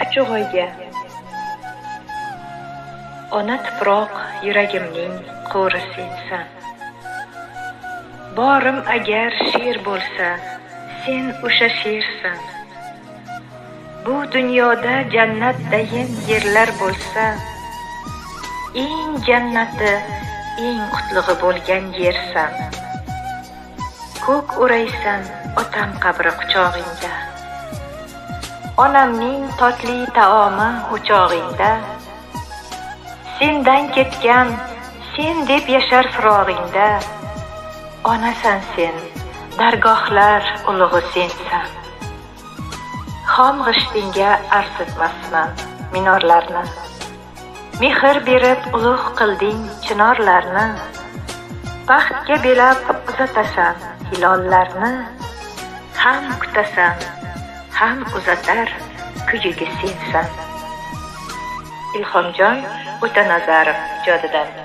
Uchug'iga ona tuproq yuragimning qo'ri sensan. Borim agar she'r bo'lsa, sen o'sha she'rsan. Bu dunyoda jannatdayin yerlar bo'lsa, eng jannati, eng qutlug'i bo'lgan yersan. Ko'k o'raysan otam qabri quchog'ingda. Onamning totli taomi o'chog'ingda. Sendan ketgan, sen deb yashar firog'ingda. Onasan sen, dargohlar ulug'i sensan. Xom g'ishtingga arsitmasman minorlarni. Mehr berib ulug' qilding chinorlarni. Baxtga belab uzatasan hilollarni. Ham kutasan, ham uzatar kuyugi sensan. Ilhomjon O'tanazarov ijodidan.